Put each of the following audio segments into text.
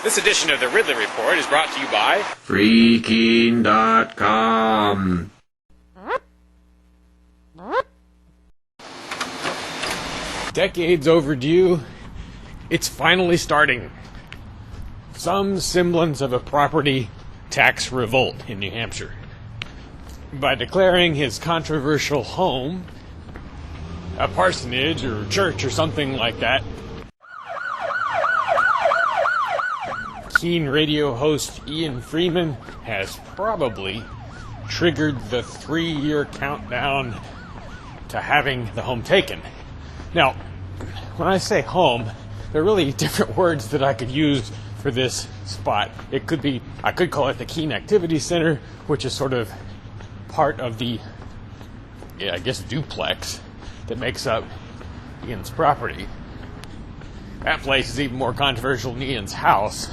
This edition of the Ridley Report is brought to you by Freaking.com. Decades overdue, it's finally starting. Some semblance of a property tax revolt in New Hampshire. By declaring his controversial home a parsonage or church or something like that, keen radio host Ian Freeman has probably triggered the 3-year countdown to having the home taken. Now, when I say home, there are really different words that I could use for this spot. I could call it the Keen Activity Center, which is sort of part of the, duplex that makes up Ian's property. That place is even more controversial than Ian's house.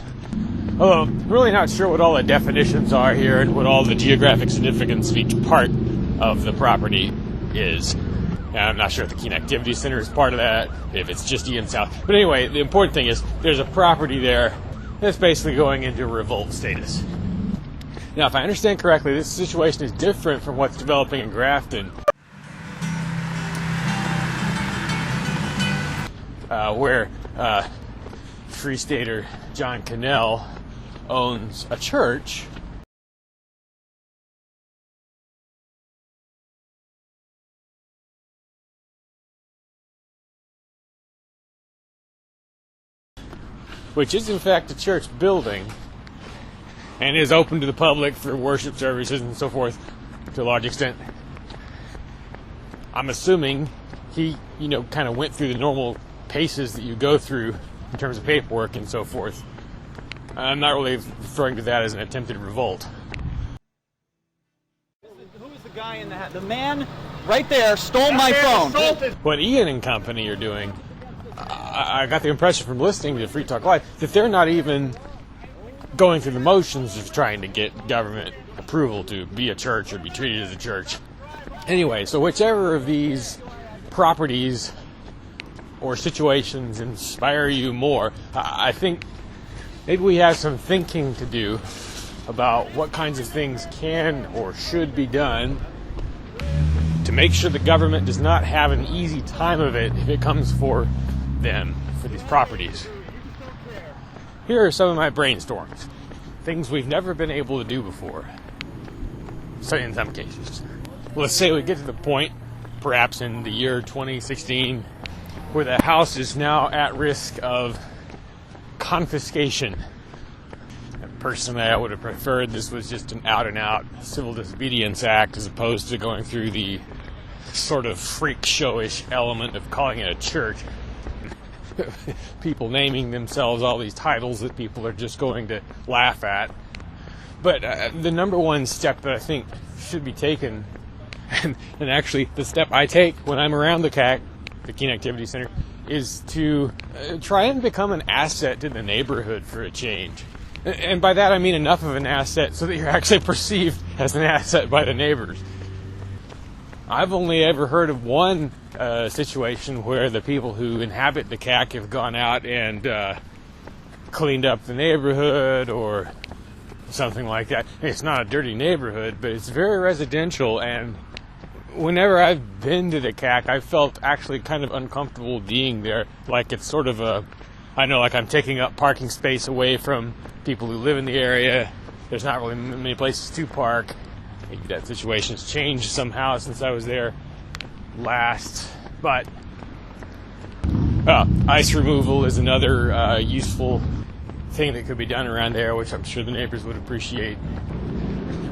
Although, I'm really not sure what all the definitions are here and what all the geographic significance of each part of the property is. And I'm not sure if the Keen Activity Center is part of that, if it's just Ian's house. But anyway, the important thing is there's a property there that's basically going into revolt status. Now, if I understand correctly, this situation is different from what's developing in Grafton, where Free Stater John Cannell owns a church which is in fact a church building and is open to the public for worship services and so forth to a large extent. I'm assuming he, kind of went through the normal paces that you go through in terms of paperwork and so forth. I'm not really referring to that as an attempted revolt. Who is the guy in the hat? The man right there stole my phone. What Ian and company are doing, I got the impression from listening to Free Talk Live that they're not even going through the motions of trying to get government approval to be a church or be treated as a church. Anyway, so whichever of these properties or situations inspire you more, I think maybe we have some thinking to do about what kinds of things can or should be done to make sure the government does not have an easy time of it if it comes for them, for these properties. Here are some of my brainstorms. Things we've never been able to do before. So in some cases. Let's say we get to the point, perhaps in the year 2016, where the house is now at risk of confiscation. And personally, I would have preferred this was just an out-and-out civil disobedience act as opposed to going through the sort of freak showish element of calling it a church. People naming themselves all these titles that people are just going to laugh at. But the number one step that I think should be taken, and actually the step I take when I'm around the Keen Activity Center, is to try and become an asset to the neighborhood for a change. And by that I mean enough of an asset so that you're actually perceived as an asset by the neighbors. I've only ever heard of one situation where the people who inhabit the CAC have gone out and cleaned up the neighborhood or something like that. It's not a dirty neighborhood, but it's very residential, and whenever I've been to the CAC, I felt actually kind of uncomfortable being there. Like it's sort of like I'm taking up parking space away from people who live in the area. There's not really many places to park. Maybe that situation's changed somehow since I was there last. But ice removal is another useful thing that could be done around there, which I'm sure the neighbors would appreciate.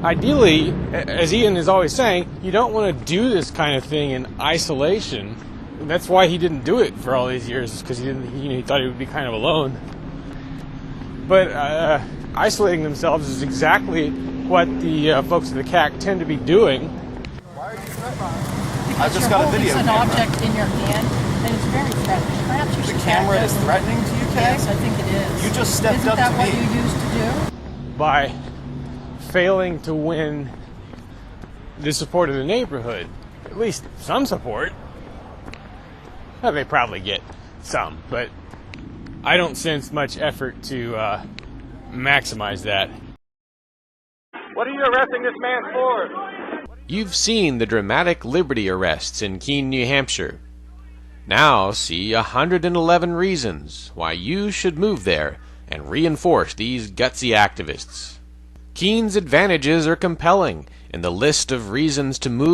Ideally, as Ian is always saying, you don't want to do this kind of thing in isolation. And that's why he didn't do it for all these years, because he thought he would be kind of alone. But isolating themselves is exactly what the folks in the CAC tend to be doing. Why are you threatening? I just got a video an camera. Object in your hand, and it's very threatening. Perhaps you should The camera is threatening to you, Kay? Yes, I think it is. You just stepped up to me. Isn't that what you used to do? By failing to win the support of the neighborhood, at least some support. Well, they probably get some, but I don't sense much effort to maximize that. What are you arresting this man for? You've seen the dramatic liberty arrests in Keene, New Hampshire. Now see 111 reasons why you should move there and reinforce these gutsy activists. Keene's advantages are compelling, and the list of reasons to move